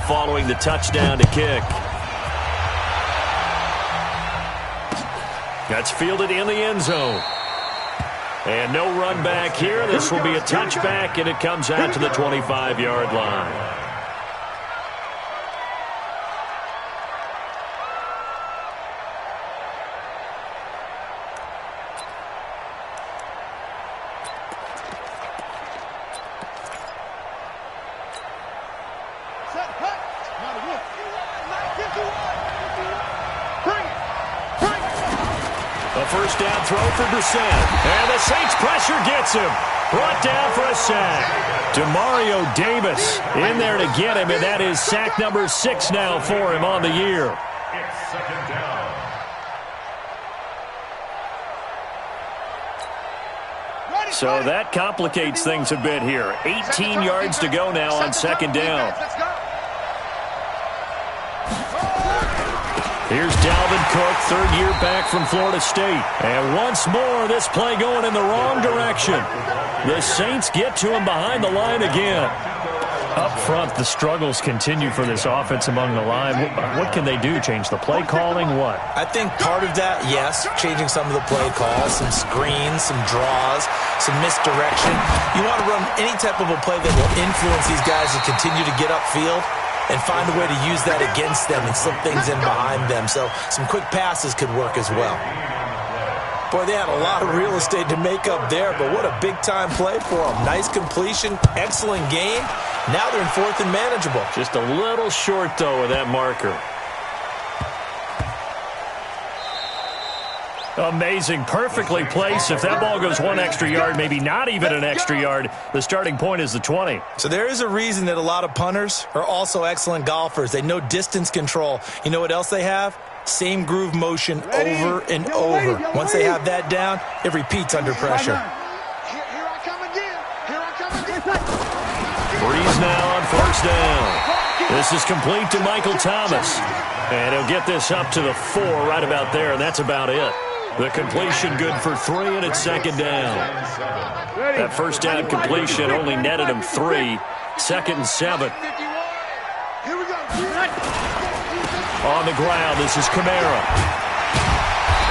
following the touchdown to kick. That's fielded in the end zone. And no run back here. This will be a touchback, and it comes out to the 25-yard line. First down throw for Brissett. And the Saints pressure gets him. Brought down for a sack. Demario Davis in there to get him, and that is sack number 6 now for him on the year. It's second down. So that complicates things a bit here. 18 yards to go now on second down. Here's Dalvin Cook, third year back from Florida State. And once more, this play going in the wrong direction. The Saints get to him behind the line again. Up front, the struggles continue for this offense among the line. What can they do? Change the play calling? What? I think part of that, yes, changing some of the play calls, some screens, some draws, some misdirection. You want to run any type of a play that will influence these guys to continue to get upfield and find a way to use that against them and slip things in behind them. So some quick passes could work as well. Boy, they had a lot of real estate to make up there, but what a big-time play for them. Nice completion, excellent game. Now they're in fourth and manageable. Just a little short, though, of that marker. Amazing. Perfectly placed. If that ball goes one extra yard, maybe not even an extra yard, the starting point is the 20. So there is a reason that a lot of punters are also excellent golfers. They know distance control. You know what else they have? Same groove motion over and over. Once they have that down, it repeats under pressure. Breeze now on first down. This is complete to Michael Thomas. And he'll get this up to the 4 right about there, and that's about it. The completion good for 3, and it's second down. That first down completion only netted him 3. Second and 7. On the ground, this is Kamara.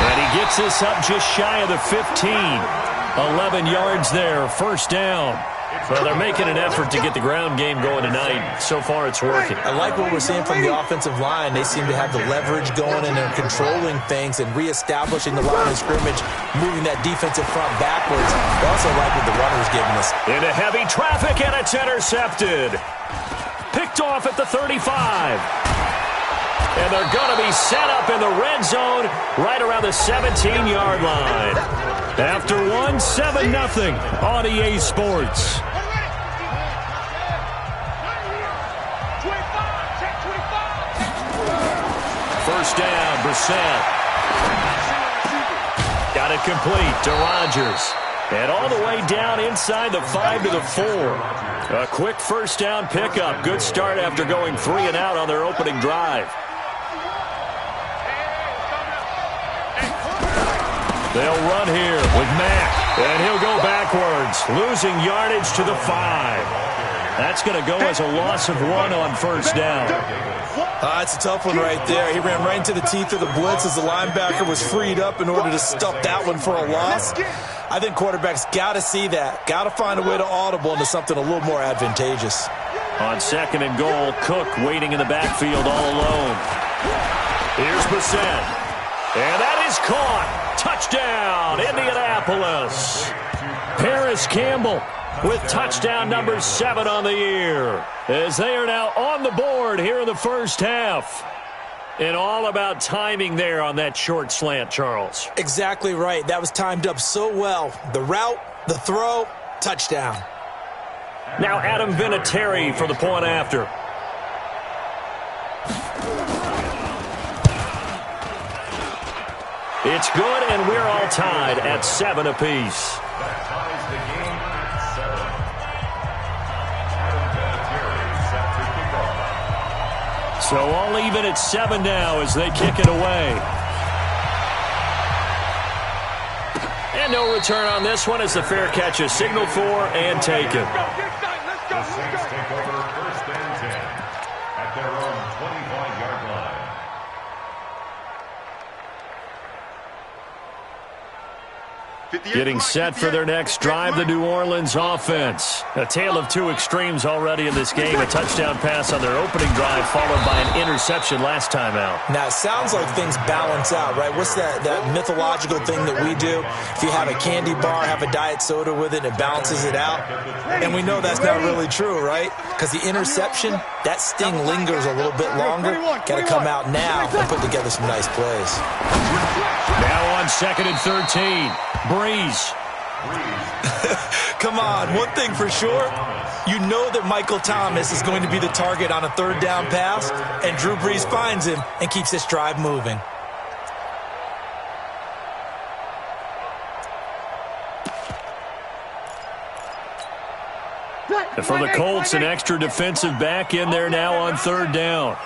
And he gets this up just shy of the 15. 11 yards there, first down. Well, they're making an effort to get the ground game going tonight. So far, it's working. I like what we're seeing from the offensive line. They seem to have the leverage going, and they're controlling things and reestablishing the line of scrimmage, moving that defensive front backwards. I also like what the runner's giving us. Into heavy traffic, and it's intercepted. Picked off at the 35. And they're going to be set up in the red zone right around the 17-yard line. After 1, 7-0 on EA Sports. First down, Brissett. Got it complete to Rodgers. And all the way down inside the 5 to the 4. A quick first down pickup. Good start after going 3 and out on their opening drive. They'll run here with Mack, and he'll go backwards, losing yardage to the 5. That's going to go as a loss of 1 on first down. It's a tough one right there. He ran right into the teeth of the blitz as the linebacker was freed up in order to stuff that one for a loss. I think quarterbacks got to see that, got to find a way to audible into something a little more advantageous. On second and goal, Cook waiting in the backfield all alone. Here's Brissett, and that is caught. Touchdown, Indianapolis. Paris Campbell with touchdown number 7 on the year, as they are now on the board here in the first half. And all about timing there on that short slant, Charles. Exactly right. That was timed up so well. The route, the throw, touchdown. Now Adam Vinatieri for the point after. It's good, and we're all tied at 7 apiece. That ties the game at 7. Adam Vinatieri set to kick off. So all even at 7 now as they kick it away. And no return on this one as the fair catch is signaled for and taken. The Saints take over first and 10 at their Getting set for their next drive, the New Orleans offense. A tale of two extremes already in this game. A touchdown pass on their opening drive, followed by an interception last time out. Now, it sounds like things balance out, right? What's that mythological thing that we do? If you have a candy bar, have a diet soda with it, it balances it out. And we know that's not really true, right? Because the interception, that sting lingers a little bit longer. Got to come out now and put together some nice plays. Now on 2nd and 13. Breeze. Come on, one thing for sure, you know that Michael Thomas is going to be the target on a third down pass, and Drew Brees finds him and keeps this drive moving. And for the Colts, an extra defensive back in there now on third down.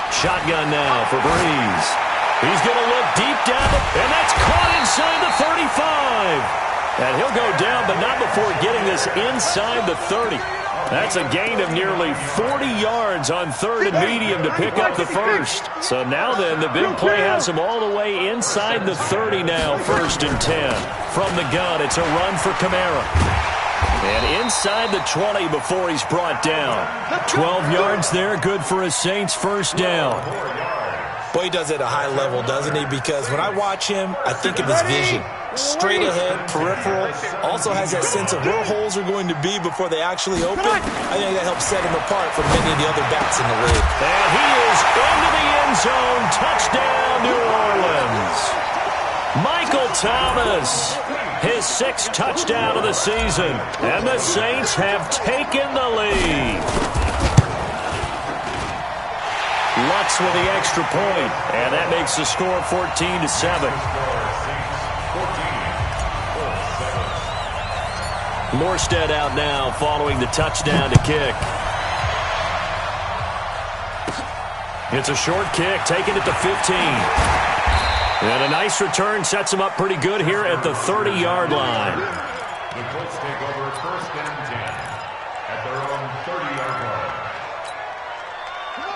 Shotgun now for Breeze. He's going to look deep down, and that's caught inside the 35. And he'll go down, but not before getting this inside the 30. That's a gain of nearly 40 yards on third and medium to pick up the first. So now then, the big play has him all the way inside the 30 now, 1st and 10. From the gun, it's a run for Kamara. And inside the 20 before he's brought down. 12 yards there, good for a Saints first down. Boy, he does it at a high level, doesn't he? Because when I watch him, I think of his vision. Straight ahead, peripheral. Also has that sense of where holes are going to be before they actually open. I think that helps set him apart from many of the other backs in the league. And he is into the end zone. Touchdown, New Orleans. Michael Thomas, his 6th touchdown of the season. And the Saints have taken the lead. Lutz with the extra point, and that makes the score 14-7. Morstead out now following the touchdown to kick. It's a short kick, taken at the 15. And a nice return sets him up pretty good here at the 30-yard line. The Colts take over 1st and 10 at their own 30-yard line.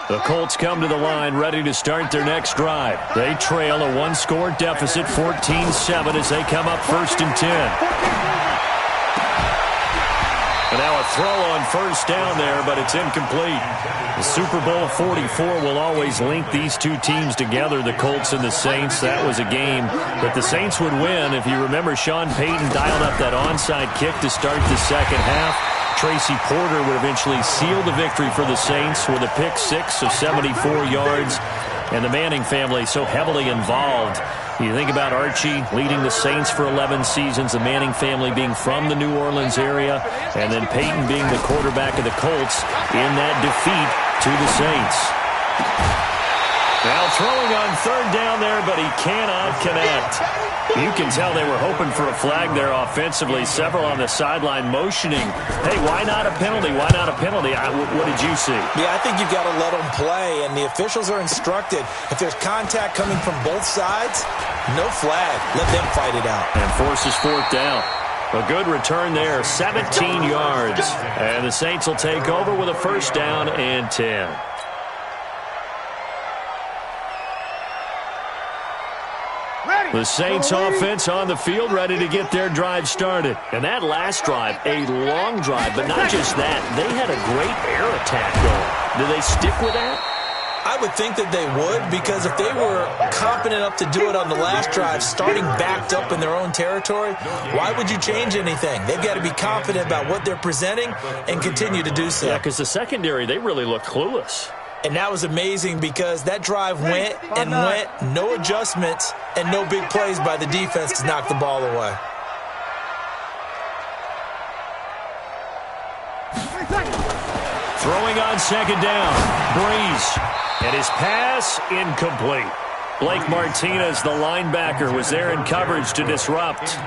The Colts come to the line ready to start their next drive. They trail a one-score deficit, 14-7, as they come up 1st and 10. And now a throw on 1st down there, but it's incomplete. The Super Bowl 44 will always link these two teams together, the Colts and the Saints. That was a game that the Saints would win. If you remember, Sean Payton dialed up that onside kick to start the second half. Tracy Porter would eventually seal the victory for the Saints with a pick 6 of 74 yards. And the Manning family so heavily involved. You think about Archie leading the Saints for 11 seasons, the Manning family being from the New Orleans area, and then Peyton being the quarterback of the Colts in that defeat to the Saints. Now throwing on third down there, but he cannot connect. You can tell they were hoping for a flag there offensively. Several on the sideline motioning. Hey, why not a penalty? Why not a penalty? What did you see? Yeah, I think you've got to let them play, and the officials are instructed. If there's contact coming from both sides, no flag. Let them fight it out. And forces 4th down. A good return there, 17 yards. And the Saints will take over with a 1st down and 10. The Saints offense on the field ready to get their drive started. And that last drive, a long drive, but not just that. They had a great air attack going. Do they stick with that? I would think that they would, because if they were competent enough to do it on the last drive, starting backed up in their own territory, why would you change anything? They've got to be confident about what they're presenting and continue to do so. Yeah, because the secondary, they really looked clueless. And that was amazing because that drive went and went, no adjustments, and no big plays by the defense to knock the ball away. Throwing on 2nd down, Breeze. And his pass incomplete. Blake Martinez, the linebacker, was there in coverage to disrupt.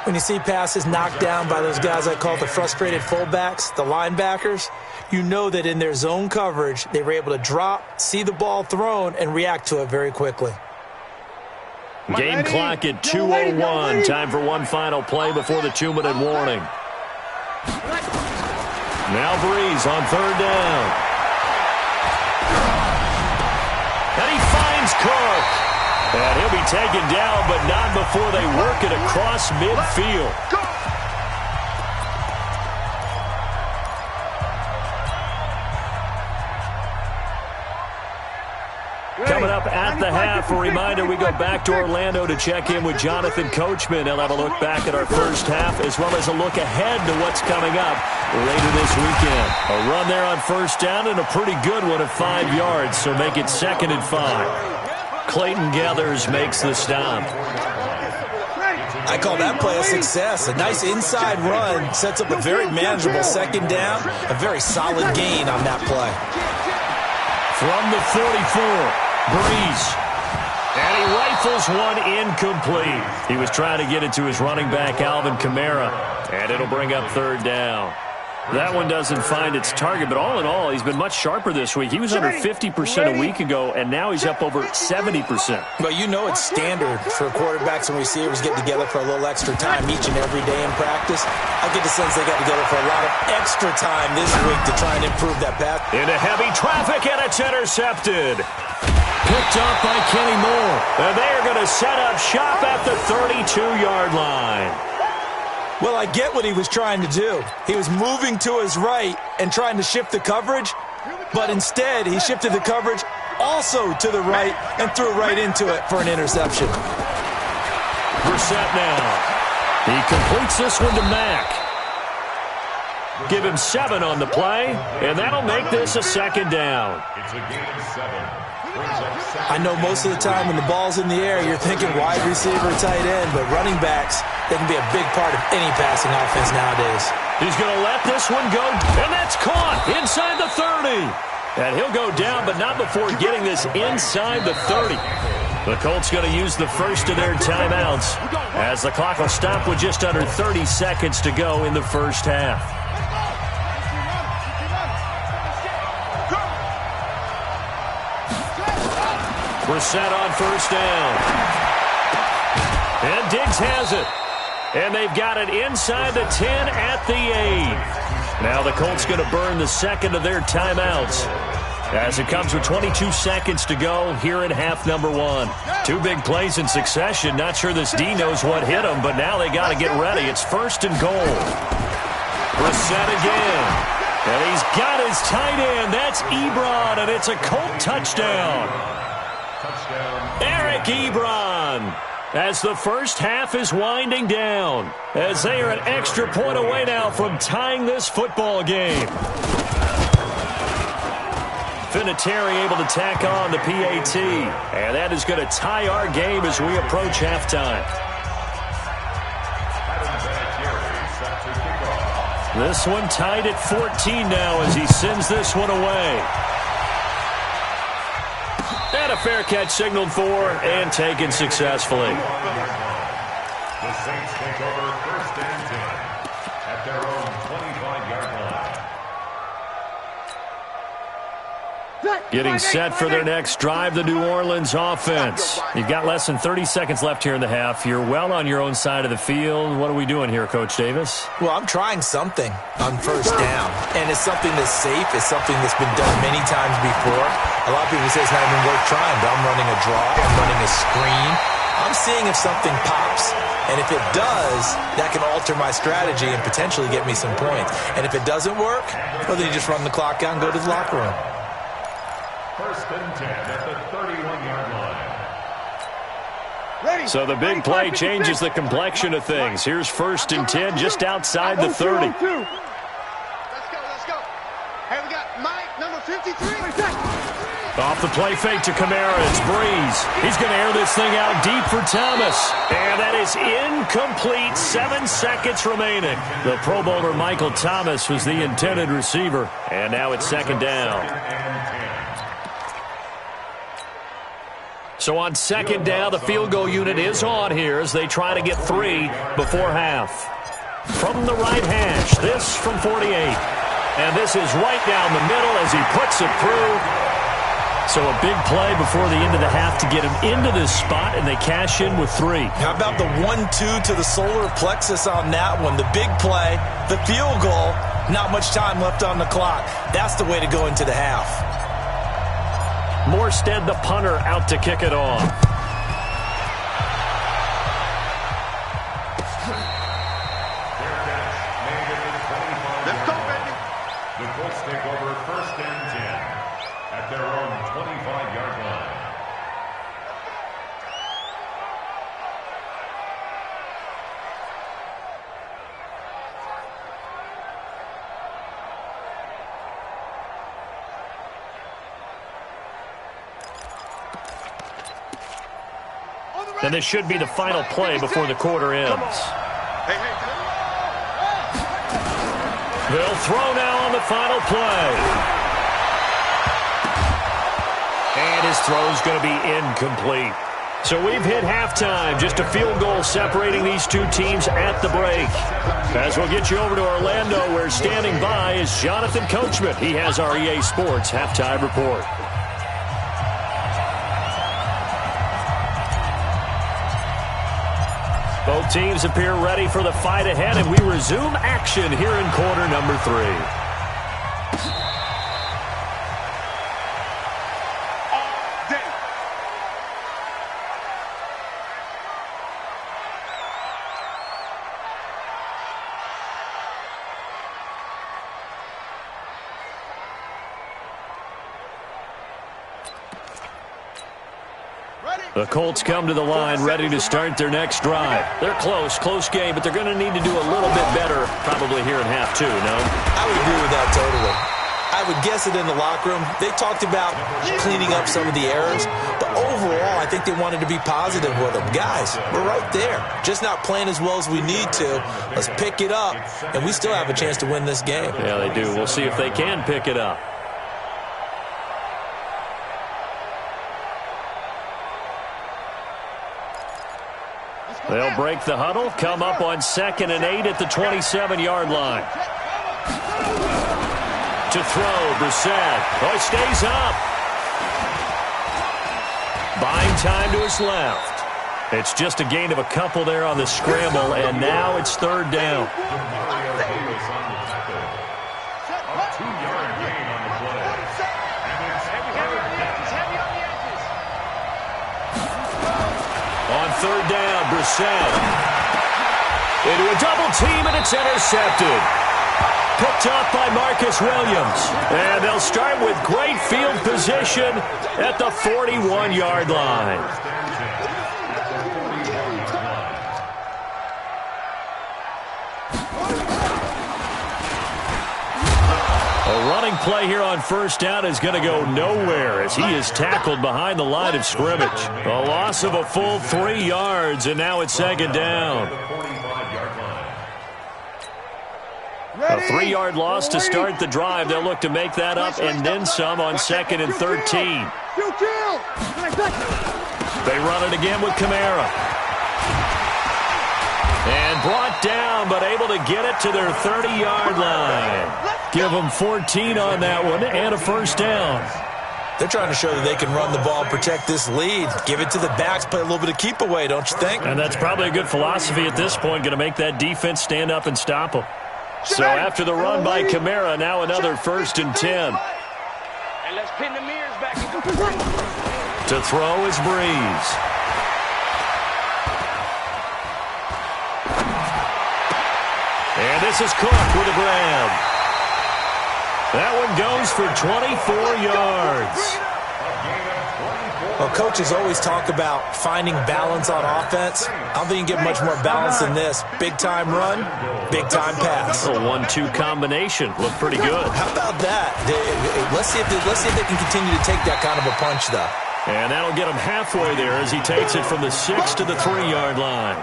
When you see passes knocked down by those guys I call the frustrated fullbacks, the linebackers, you know that in their zone coverage, they were able to drop, see the ball thrown, and react to it very quickly. Game clock at 2:01. Time for one final play before the 2-minute warning. Now Breeze on 3rd down. And he finds Cook. And he'll be taken down, but not before they work it across midfield. Coming up at the half, a reminder, we go back to Orlando to check in with Jonathan Coachman. He'll have a look back at our first half as well as a look ahead to what's coming up later this weekend. A run there on first down and a pretty good one at 5 yards, so make it 2nd and 5. Clayton Gathers makes the stop. I call that play a success. A nice inside run sets up a very manageable 2nd down. A very solid gain on that play. From the 44. Breeze. And he rifles one incomplete. He was trying to get it to his running back, Alvin Kamara, and it'll bring up 3rd down. That one doesn't find its target, but all in all, he's been much sharper this week. He was under 50% a week ago, and now he's up over 70%. But you know it's standard for quarterbacks and receivers getting together for a little extra time each and every day in practice. I get the sense they got together for a lot of extra time this week to try and improve that pass. Into heavy traffic, and it's intercepted. Picked up by Kenny Moore. And they are going to set up shop at the 32-yard line. Well, I get what he was trying to do. He was moving to his right and trying to shift the coverage, but instead he shifted the coverage also to the right and threw right into it for an interception. Brissett now. He completes this one to Mack. Give him 7 on the play, and that'll make this a 2nd down. It's a gain of 7. I know most of the time when the ball's in the air, you're thinking wide receiver, tight end, but running backs, they can be a big part of any passing offense nowadays. He's going to let this one go, and that's caught inside the 30. And he'll go down, but not before getting this inside the 30. The Colts going to use the first of their timeouts as the clock will stop with just under 30 seconds to go in the first half. Brissett on first down. And Diggs has it. And they've got it inside the 10 at the 8. Now the Colts going to burn the second of their timeouts as it comes with 22 seconds to go here in half number 1. 2 big plays in succession. Not sure this D knows what hit him, but now they got to get ready. It's 1st and goal. Brissett again. And he's got his tight end. That's Ebron, and it's a Colt touchdown. Eric Ebron, as the first half is winding down, as they are an extra point away now from tying this football game. Vinatieri able to tack on the PAT, and that is going to tie our game as we approach halftime. This one tied at 14 now as he sends this one away. And a fair catch signaled for and taken successfully. The Saints take over 1st and 10 at their own 25-yard line. Getting set for their next drive, the New Orleans offense. You've got less than 30 seconds left here in the half. You're well on your own side of the field. What are we doing here, Coach Davis? Well, I'm trying something on first down, and it's something that's safe. It's something that's been done many times before. A lot of people say it's not even worth trying, but I'm running a draw. I'm running a screen. I'm seeing if something pops, and if it does, that can alter my strategy and potentially get me some points. And if it doesn't work, well, then you just run the clock out and go to the locker room. 1st and 10 at the 31-yard line. So the big play changes the complexion of things. Here's 1st and 10 just outside the 30. Let's go. Hey, we got Mike, number 53. Off the play fake to Kamara, it's Breeze. He's going to air this thing out deep for Thomas. And that is incomplete. 7 seconds remaining. The Pro Bowler Michael Thomas was the intended receiver. And now it's 2nd down. So on 2nd down, the field goal unit is on here as they try to get 3 before half. From the right hash, this from 48. And this is right down the middle as he puts it through. So a big play before the end of the half to get him into this spot, and they cash in with 3. How about the 1-2 to the solar plexus on that one? The big play, the field goal, not much time left on the clock. That's the way to go into the half. Morstead, the punter, out to kick it off. Colts take over 1st and 10 at their own 25-yard line. And this should be the final play before the quarter ends. They'll throw now on the final play. And his throw's going to be incomplete. So we've hit halftime. Just a field goal separating these two teams at the break. As we'll get you over to Orlando, where standing by is Jonathan Coachman. He has our EA Sports halftime report. Both teams appear ready for the fight ahead, and we resume action here in quarter number 3. The Colts come to the line ready to start their next drive. They're close game, but they're going to need to do a little bit better probably here in half 2, no? I would agree with that totally. I would guess it in the locker room. They talked about cleaning up some of the errors, but overall I think they wanted to be positive with them. Guys, we're right there. Just not playing as well as we need to. Let's pick it up, and we still have a chance to win this game. Yeah, they do. We'll see if they can pick it up. They'll break the huddle, come up on 2nd and 8 at the 27-yard line. To throw, Brissett. Oh, he stays up. Buying time to his left. It's just a gain of a couple there on the scramble, and now it's 3rd down. On 3rd down, Brissett. Into a double team, and it's intercepted. Picked up by Marcus Williams. And they'll start with great field position at the 41-yard line. A running play here on 1st down is going to go nowhere as he is tackled behind the line of scrimmage. A loss of a full 3 yards, and now it's 2nd down. A 3-yard loss to start the drive. They'll look to make that up and then some on 2nd and 13. They run it again with Kamara. And brought down, but able to get it to their 30-yard line. Give them 14 on that one and a 1st down. They're trying to show that they can run the ball, protect this lead. Give it to the backs, play a little bit of keep away, don't you think? And that's probably a good philosophy at this point, going to make that defense stand up and stop them. So after the run by Kamara, now another 1st and 10. And let's pin the mirrors back. To throw is Breeze. And this is Cook with a grab. That one goes for 24 yards. Well, coaches always talk about finding balance on offense. I don't think you can get much more balance than this. Big-time run, big-time pass. A 1-2 combination. Looked pretty good. How about that? Let's see if they can continue to take that kind of a punch, though. And that'll get him halfway there as he takes it from the 6 to the 3-yard line.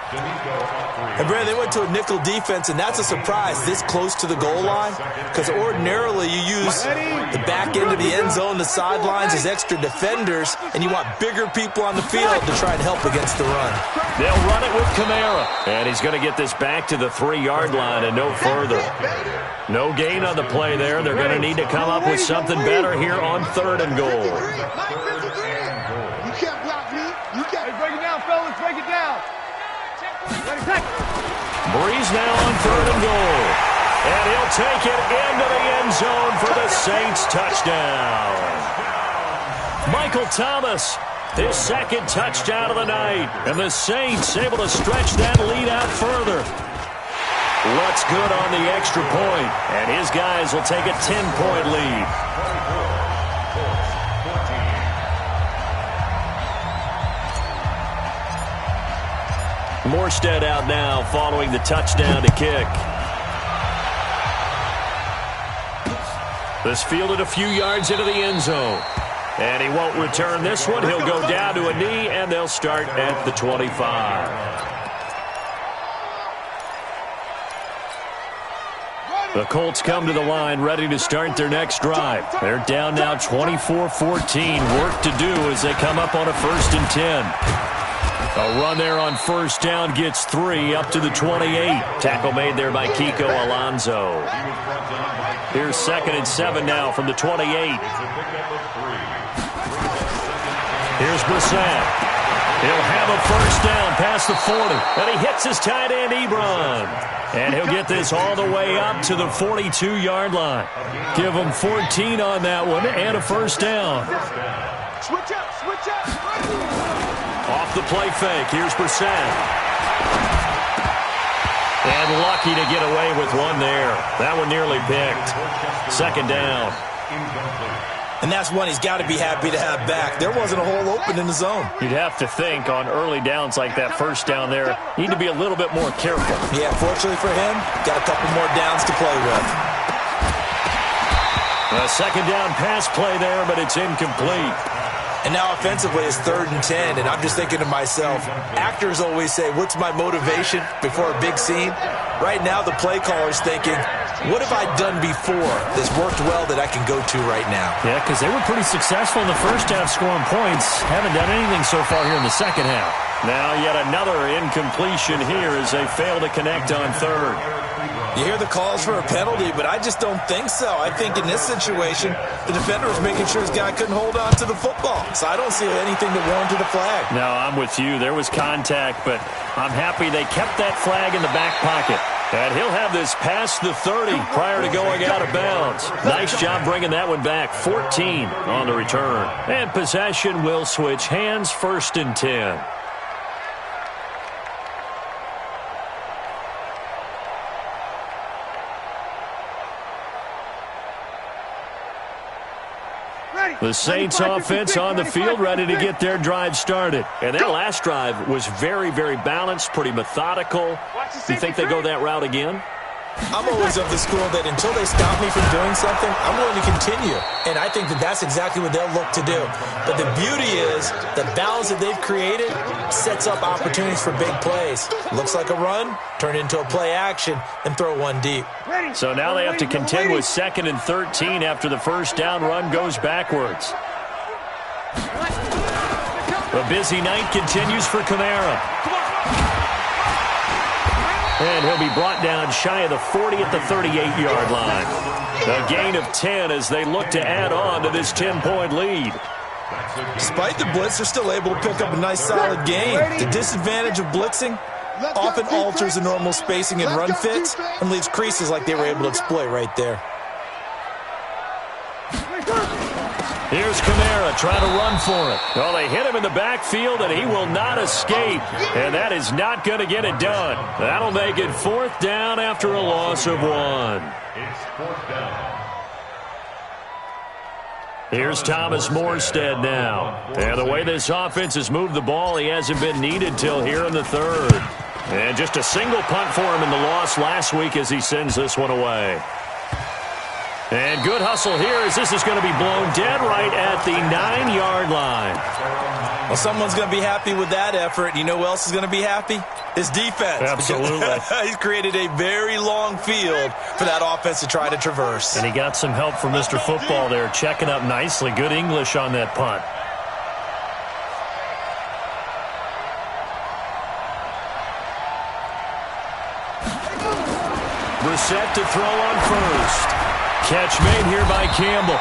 And, Brad, they went to a nickel defense, and that's a surprise this close to the goal line because ordinarily you use the back end of the end zone, the sidelines as extra defenders, and you want bigger people on the field to try and help against the run. They'll run it with Kamara, and he's going to get this back to the 3-yard line and no further. No gain on the play there. They're going to need to come up with something better here on 3rd and goal. You can't block me. You can't. Hey, break it down, fellas. Break it down. Breeze now on 3rd and goal. And he'll take it into the end zone for the Saints touchdown. Michael Thomas, his 2nd touchdown of the night. And the Saints able to stretch that lead out further. Looks good on the extra point, and his guys will take a 10-point lead. Morstead out now following the touchdown to kick. This fielded a few yards into the end zone. And he won't return this one. He'll go down to a knee, and they'll start at the 25. The Colts come to the line ready to start their next drive. They're down now 24-14. Work to do as they come up on a 1st and 10. A run there on 1st down gets 3 up to the 28. Tackle made there by Kiko Alonso. Here's 2nd and 7 now from the 28. Here's Brissett. He'll have a 1st down past the 40. And he hits his tight end, Ebron. And he'll get this all the way up to the 42-yard line. Give him 14 on that one and a 1st down. Switch up, switch up. Off the play fake, here's Brissett. And lucky to get away with one there. That one nearly picked. 2nd down. And that's one he's got to be happy to have back. There wasn't a hole open in the zone. You'd have to think on early downs like that 1st down there, you need to be a little bit more careful. Yeah, fortunately for him, got a couple more downs to play with. A 2nd down pass play there, but it's incomplete. And now offensively it's 3rd and 10, and I'm just thinking to myself, actors always say, what's my motivation before a big scene? Right now the play caller's thinking, what have I done before that's worked well that I can go to right now? Yeah, because they were pretty successful in the 1st half scoring points. Haven't done anything so far here in the 2nd half. Now yet another incompletion here as they fail to connect on 3rd. You hear the calls for a penalty, but I just don't think so. I think in this situation, the defender was making sure his guy couldn't hold on to the football. So I don't see anything that warranted a flag. No, I'm with you. There was contact, but I'm happy they kept that flag in the back pocket. And he'll have this past the 30 prior to going out of bounds. Nice job bringing that one back. 14 on the return. And possession will switch hands, 1st and 10. The Saints offense on the field ready to get their drive started. And their last drive was very, very balanced, pretty methodical. Do you think they go that route again? I'm always of the school that until they stop me from doing something, I'm willing to continue. And I think that that's exactly what they'll look to do. But the beauty is the balance that they've created sets up opportunities for big plays. Looks like a run, turn it into a play action, and throw one deep. So now they have to contend with 2nd and 13 after the 1st down run goes backwards. A busy night continues for Kamara. And he'll be brought down shy of the 40 at the 38-yard line. A gain of 10 as they look to add on to this 10-point lead. Despite the blitz, they're still able to pick up a nice solid gain. The disadvantage of blitzing often alters the normal spacing and run fits and leaves creases like they were able to exploit right there. Here's Kamara trying to run for it. Well, they hit him in the backfield, and he will not escape. And that is not going to get it done. That'll make it 4th down after a loss of 1. It's 4th down. Here's Thomas Morstead now. And the way this offense has moved the ball, he hasn't been needed till here in the 3rd. And just a single punt for him in the loss last week as he sends this one away. And good hustle here as this is going to be blown dead right at the 9-yard line. Well, someone's going to be happy with that effort. You know who else is going to be happy? His defense. Absolutely. He's created a very long field for that offense to try to traverse. And he got some help from Mr. Football there, checking up nicely. Good English on that punt. Brissett to throw on 1st. Catch made here by Campbell.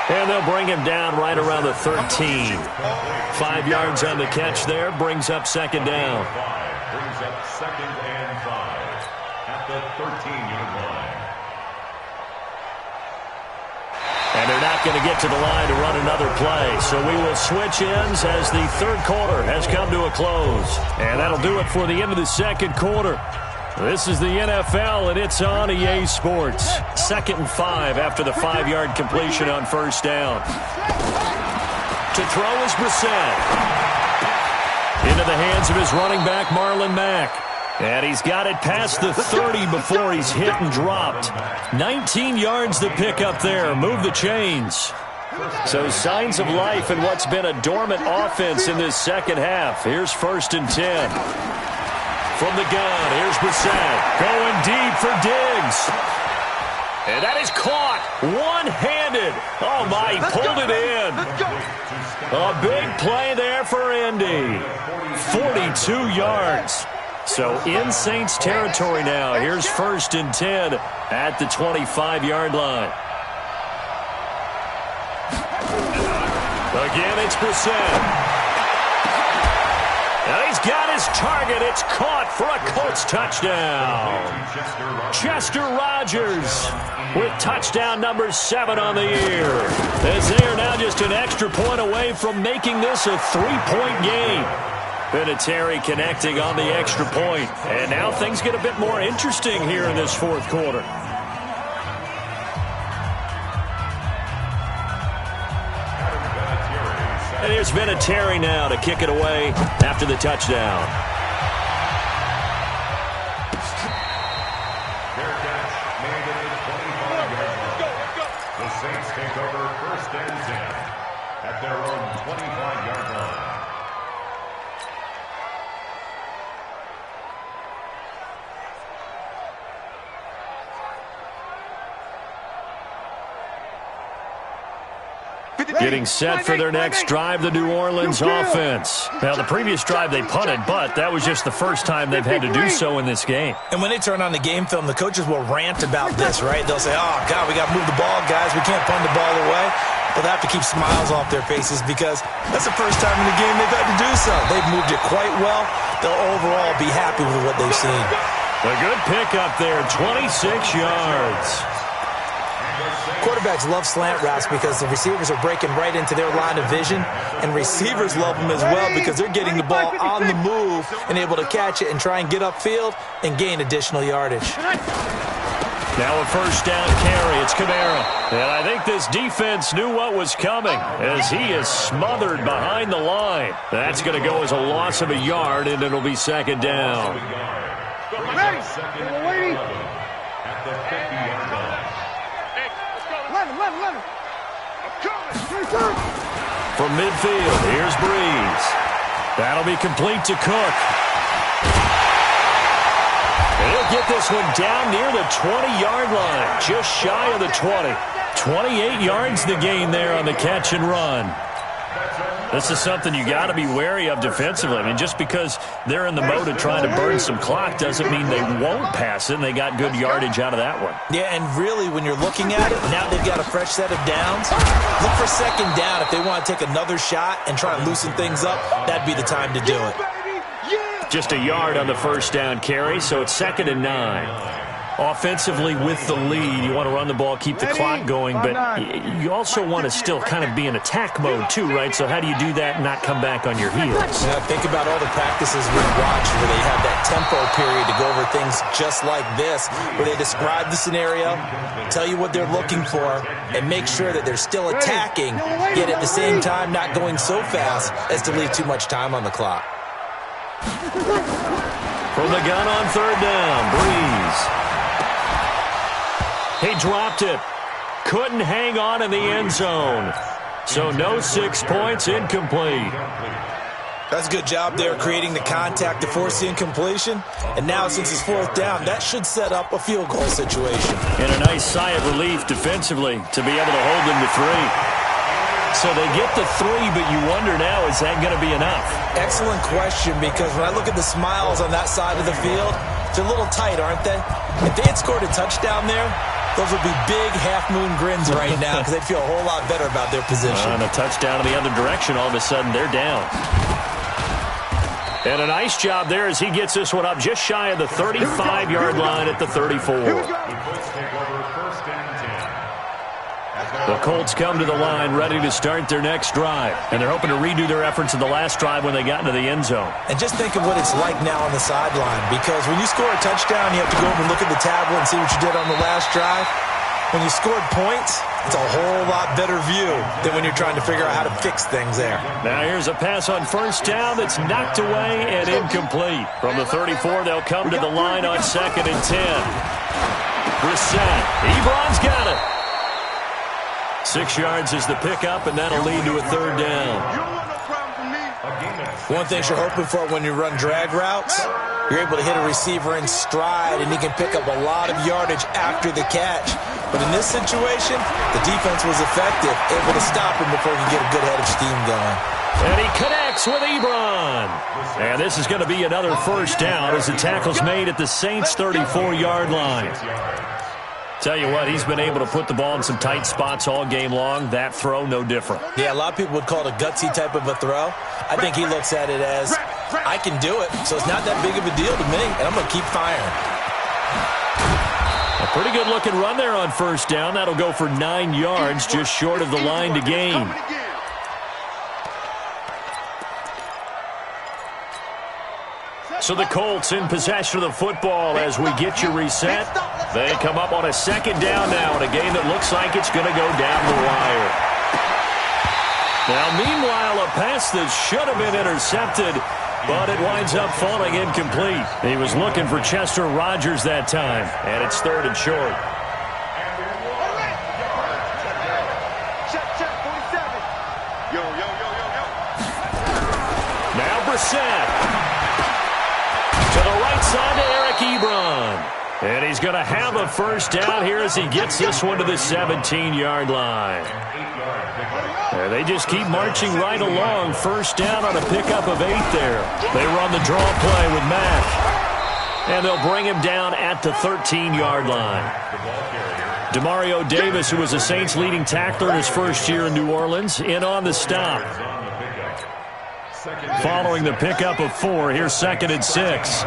And they'll bring him down right around the 13. 5 yards on the catch there. Brings up 2nd down. Brings up 2nd and 5 at the 13-yard line. And they're not going to get to the line to run another play. So we will switch ends as the 3rd quarter has come to a close. And that'll do it for the end of the 2nd quarter. This is the NFL, and it's on EA Sports. 2nd and 5 after the 5-yard completion on first down. To throw is Brissett. Into the hands of his running back, Marlon Mack. And he's got it past the 30 before he's hit and dropped. 19 yards to pick up there. Move the chains. So signs of life in what's been a dormant offense in this second half. Here's 1st and 10. From the gun, here's Brissett. Going deep for Diggs. And that is caught. One-handed. Oh, my, he pulled it in. A big play there for Indy. 42 yards. So in Saints territory now. Here's 1st and 10 at the 25-yard line. Again, it's Brissett. And he's got his target. It's caught for a Colts touchdown. Chester Rogers with touchdown number 7 on the year. As they are now just an extra point away from making this a 3-point game. Vinatieri connecting on the extra point. And now things get a bit more interesting here in this 4th quarter. And here's Vinatieri now to kick it away after the touchdown. Fair catch made at the 25-yard line. The Saints take over 1st and 10 at their own 25-yard line. Getting set for their next drive, the New Orleans offense. Now, the previous drive they punted, but that was just the first time they've had to do so in this game. And when they turn on the game film, the coaches will rant about this, right? They'll say, oh, God, we got to move the ball, guys. We can't punt the ball away. But they have to keep smiles off their faces because that's the first time in the game they've had to do so. They've moved it quite well. They'll overall be happy with what they've seen. A good pickup there, 26 yards. Quarterbacks love slant routes because the receivers are breaking right into their line of vision, and receivers love them as well because they're getting the ball on the move and able to catch it and try and get upfield and gain additional yardage. Now a 1st down carry. It's Kamara. And I think this defense knew what was coming as he is smothered behind the line. That's going to go as a loss of a yard, and it'll be 2nd down. Ready? We're waiting. At the 50-yard line. Let him. I'm coming. From midfield, here's Breeze. That'll be complete to Cook. And he'll get this one down near the 20-yard line, just shy of the 20. 28 yards the gain there on the catch and run. This is something you got to be wary of defensively. I mean, just because they're in the mode of trying to burn some clock doesn't mean they won't pass it, and they got good yardage out of that one. Yeah, and really, when you're looking at it, now they've got a fresh set of downs. Look for 2nd down. If they want to take another shot and try and loosen things up, that'd be the time to do it. Just a yard on the 1st down carry, so it's 2nd and 9. Offensively with the lead, you want to run the ball, keep the clock going, but you also want to still kind of be in attack mode too, right? So how do you do that and not come back on your heels? Yeah, think about all the practices we've watched where they have that tempo period to go over things just like this, where they describe the scenario, tell you what they're looking for, and make sure that they're still attacking, yet at the same time not going so fast as to leave too much time on the clock. From the gun on 3rd down, Breeze. He dropped it. Couldn't hang on in the end zone. So no 6 points, incomplete. That's a good job there creating the contact to force the incompletion. And now since it's 4th down, that should set up a field goal situation. And a nice sigh of relief defensively to be able to hold them to 3. So they get the 3, but you wonder now, is that going to be enough? Excellent question, because when I look at the smiles on that side of the field, they're a little tight, aren't they? If they had scored a touchdown there, those would be big half-moon grins right now because they'd feel a whole lot better about their position. And a touchdown in the other direction, all of a sudden they're down. And a nice job there as he gets this one up just shy of the 35-yard line at the 34. The Colts take over 1st and 10 The Colts come to the line ready to start their next drive. And they're hoping to redo their efforts in the last drive when they got into the end zone. And just think of what it's like now on the sideline. Because when you score a touchdown, you have to go over and look at the tablet and see what you did on the last drive. When you scored points, it's a whole lot better view than when you're trying to figure out how to fix things there. Now here's a pass on first down that's knocked away and incomplete. From the 34, they'll come to the line on 2nd and 10. Brissett. Ebron's got it. 6 yards is the pickup, and that'll lead to a 3rd down. One thing you're hoping for when you run drag routes, you're able to hit a receiver in stride, and he can pick up a lot of yardage after the catch. But in this situation, the defense was effective, able to stop him before he could get a good head of steam going. And he connects with Ebron. And this is going to be another 1st down as the tackle's made at the Saints' 34-yard line. Tell you what, he's been able to put the ball in some tight spots all game long. That throw, no different. Yeah, a lot of people would call it a gutsy type of a throw. I think he looks at it as, I can do it, so it's not that big of a deal to me, and I'm going to keep firing. A pretty good-looking run there on 1st down. That'll go for 9 yards, just short of the line to gain. So the Colts in possession of the football as we get you reset. They come up on a 2nd down now in a game that looks like it's going to go down the wire. Now, meanwhile, a pass that should have been intercepted, but it winds up falling incomplete. He was looking for Chester Rogers that time, and it's 3rd and short. Now Brissett. To the right side to Eric Ebron. And he's going to have a 1st down here as he gets this one to the 17-yard line. And they just keep marching right along. 1st down on a pickup of 8 there. They run the draw play with Mack. And they'll bring him down at the 13-yard line. Demario Davis, who was the Saints' leading tackler in his first year in New Orleans, in on the stop. Following the pickup of 4, here's 2nd and 6.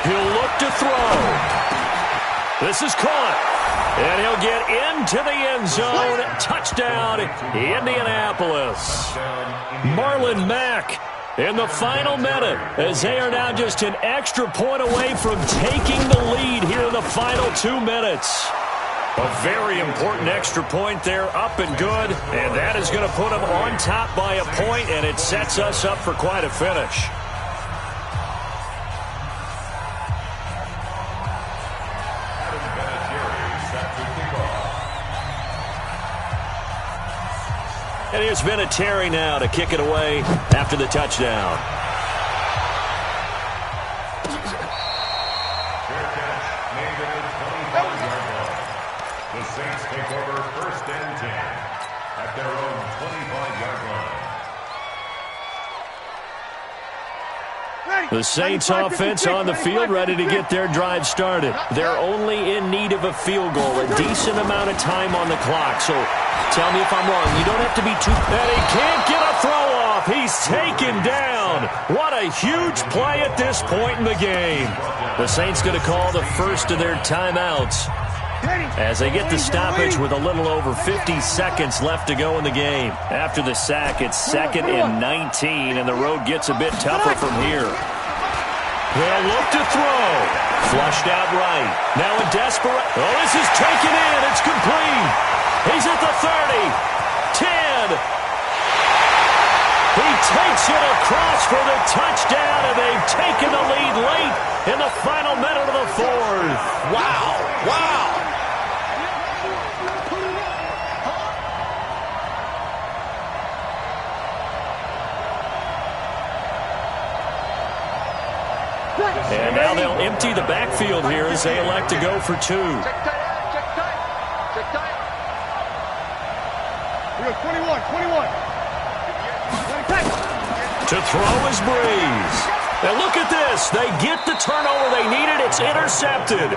He'll look to throw. This is caught. And he'll get into the end zone. Touchdown, Indianapolis. Marlon Mack in the final minute as they are now just an extra point away from taking the lead here in the final 2 minutes. A very important extra point there, up and good, and that is going to put them on top by a point, and it sets us up for quite a finish. And here's Vinatieri now to kick it away after the touchdown. The Saints take over 1st and 10 at their own 25-yard line. The Saints offense on the field ready to get their drive started. They're only in need of a field goal, a decent amount of time on the clock. So tell me if I'm wrong. You don't have to be too... And he can't get a throw off. He's taken down. What a huge play at this point in the game. The Saints going to call the first of their timeouts as they get the stoppage with a little over 50 seconds left to go in the game. After the sack, it's 2nd and 19, and the road gets a bit tougher from here. They'll look to throw. Flushed out right. Now a desperate... Oh, this is taken in. It's complete. He's at the 30. 10. He takes it across for the touchdown, and they've taken the lead late in the final minute of the 4th. Wow. Wow. And now they'll empty the backfield here as they elect to go for 2. Check tight. We got 21. To throw is Breeze. And look at this. They get the turnover they needed. It's intercepted.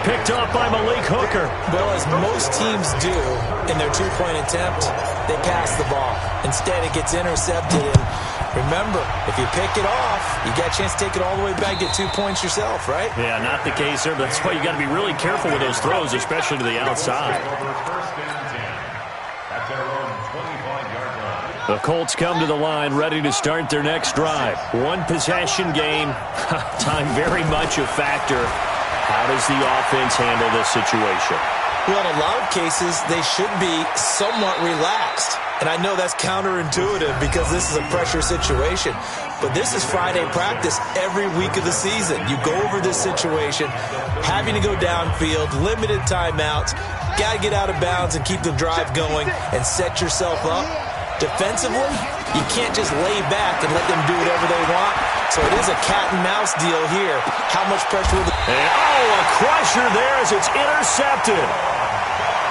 Picked up by Malik Hooker. Well, as most teams do in their two-point attempt, they pass the ball. Instead, it gets intercepted. And remember, if you pick it off, you got a chance to take it all the way back, get 2 points yourself, right? Yeah, not the case there. But that's why you got to be really careful with those throws, especially to the outside. The Colts come to the line ready to start their next drive. One possession game. Time very much a factor. How does the offense handle this situation? Well, in a lot of cases, they should be somewhat relaxed. And I know that's counterintuitive because this is a pressure situation. But this is Friday practice every week of the season. You go over this situation, having to go downfield, limited timeouts, got to get out of bounds and keep the drive going and set yourself up. Defensively, you can't just lay back and let them do whatever they want. So it is a cat-and-mouse deal here. How much pressure will a crusher there as it's intercepted.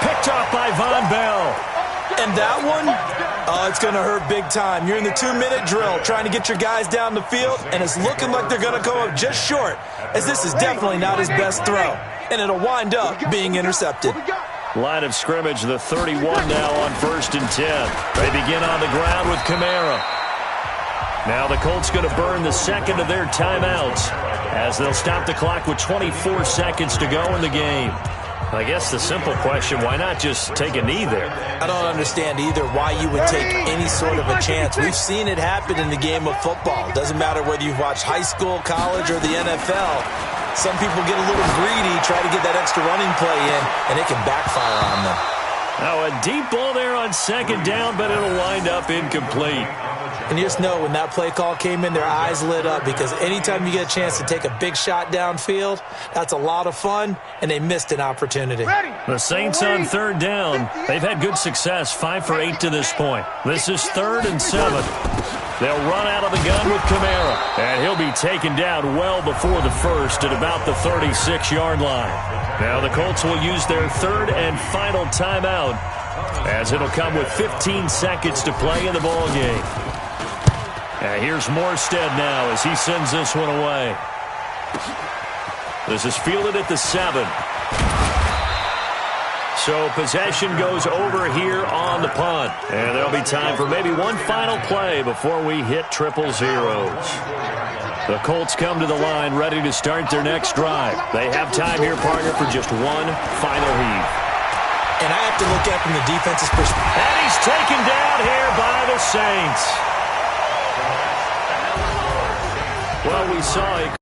Picked up by Von Bell. And that one, it's going to hurt big time. You're in the 2-minute drill trying to get your guys down the field, and it's looking like they're going to come up just short, as this is definitely not his best throw. And it'll wind up being intercepted. Line of scrimmage, the 31 now on 1st and 10. They begin on the ground with Kamara. Now the Colts going to burn the second of their timeouts as they'll stop the clock with 24 seconds to go in the game. I guess the simple question, why not just take a knee there? I don't understand either why you would take any sort of a chance. We've seen it happen in the game of football. Doesn't matter whether you've watched high school, college, or the NFL. Some people get a little greedy, try to get that extra running play in, and it can backfire on them. Now a deep ball there on second down, but it'll wind up incomplete. And you just know when that play call came in, their eyes lit up because anytime you get a chance to take a big shot downfield, that's a lot of fun, and they missed an opportunity. The Saints on third down. They've had good success, 5 for 8 to this point. This is 3rd and 7. They'll run out of the gun with Kamara, and he'll be taken down well before the first at about the 36-yard line. Now the Colts will use their 3rd and final timeout as it'll come with 15 seconds to play in the ball game. And here's Morstead now as he sends this one away. This is fielded at the 7. So possession goes over here on the punt. And there'll be time for maybe one final play before we hit 000. The Colts come to the line ready to start their next drive. They have time here, partner, for just one final heave. And I have to look at from the defense's perspective. And he's taken down here by the Saints. Well, we saw it.